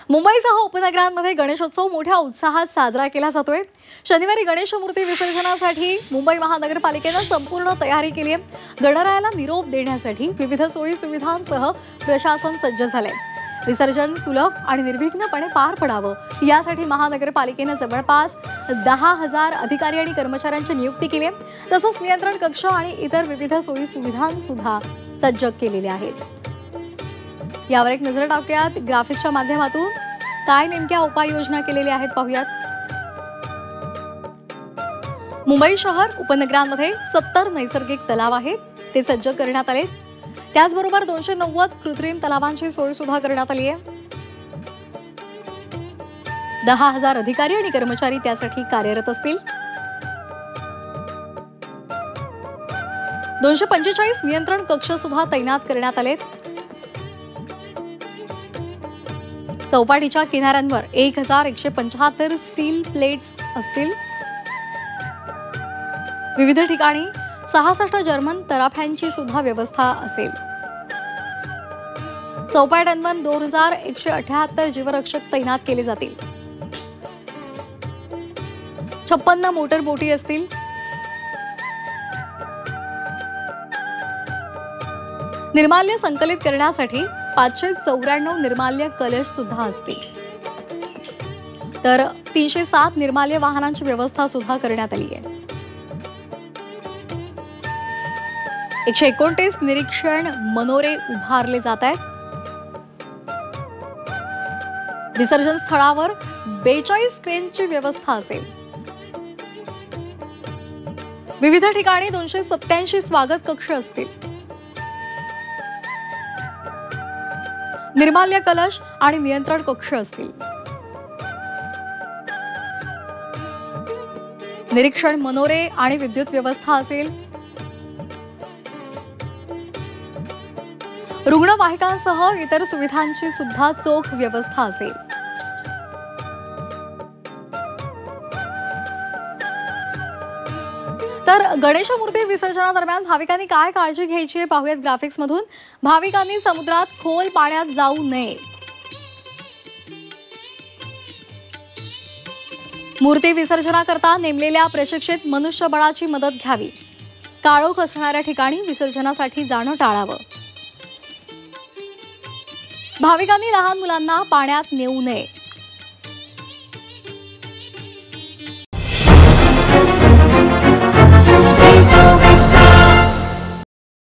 मुंबईसह उपनगरांमध्ये गणेशोत्सव मोठ्या उत्साहात साजरा केला जातोय। शनिवारी गणेश मूर्ती विसर्जनासाठी मुंबई महानगरपालिकेने संपूर्ण तयारी केली आहे। गणरायाला निरोप देण्यासाठी विविध सोयी सुविधांसह प्रशासन सज्ज झाले। विसर्जन सुलभ आणि निर्विघ्नपणे पार पडावं यासाठी महानगरपालिकेने जवळपास 10,000 अधिकारी आणि कर्मचाऱ्यांची नियुक्ती केली आहे। तसंच नियंत्रण कक्ष आणि इतर विविध सोयी सुविधांसुद्धा सज्ज केलेले आहेत। यावर एक नजर टाकूयात ग्राफिक्सच्या माध्यमातून काय नेमक्या उपाययोजना केलेल्या आहेत पाहूयात। मुंबई शहर उपनगरांमध्ये 70 नैसर्गिक तलाव आहेत, ते सज्ज करण्यात आले। त्याचबरोबर 290 कृत्रिम तलावांची सोय सुद्धा करण्यात आली आहे। 10,000 अधिकारी आणि कर्मचारी त्यासाठी कार्यरत असतील। 245 नियंत्रण कक्ष सुद्धा तैनात करण्यात आलेत। चौपाटीच्या किनाऱ्यांवर 1175 स्टील प्लेट्स असतील। विविध ठिकाणी 66 जर्मन तराफ्यांची सुद्धा व्यवस्था असेल। चौपाट्यांवर 2178 जीवरक्षक तैनात केले जातील। 56 मोटर बोटी असतील। निर्माल्य संकलित करण्यासाठी 594 निर्माल्य कलश सुद्धा असतील। तर 307 निर्माल्य वाहनांची व्यवस्था सुद्धा करण्यात आली आहे। 129 निरीक्षण मनोरे उभारले जात आहेत। विसर्जन स्थळावर 42 क्रेनची व्यवस्था असेल। विविध ठिकाणी 287 स्वागत कक्ष असतील। निर्माल्य कलश आणि नियंत्रण कक्ष असतील। निरीक्षण मनोरे आणि विद्युत व्यवस्था असेल। रुग्णवाहिकांसह इतर सुविधांची सुद्धा चोख व्यवस्था असेल। तर गणेश मूर्ती विसर्जनादरम्यान भाविकांनी काय काळजी घ्यायची आहे पाहूयात ग्राफिक्स मधून। भाविकांनी समुद्रात खोल पाण्यात जाऊ नये। मूर्ती विसर्जनाकरता नेमलेल्या प्रशिक्षित मनुष्यबळाची मदत घ्यावी। काळोख असणाऱ्या ठिकाणी विसर्जनासाठी जाणं टाळावं। भाविकांनी लहान मुलांना पाण्यात नेऊ नये।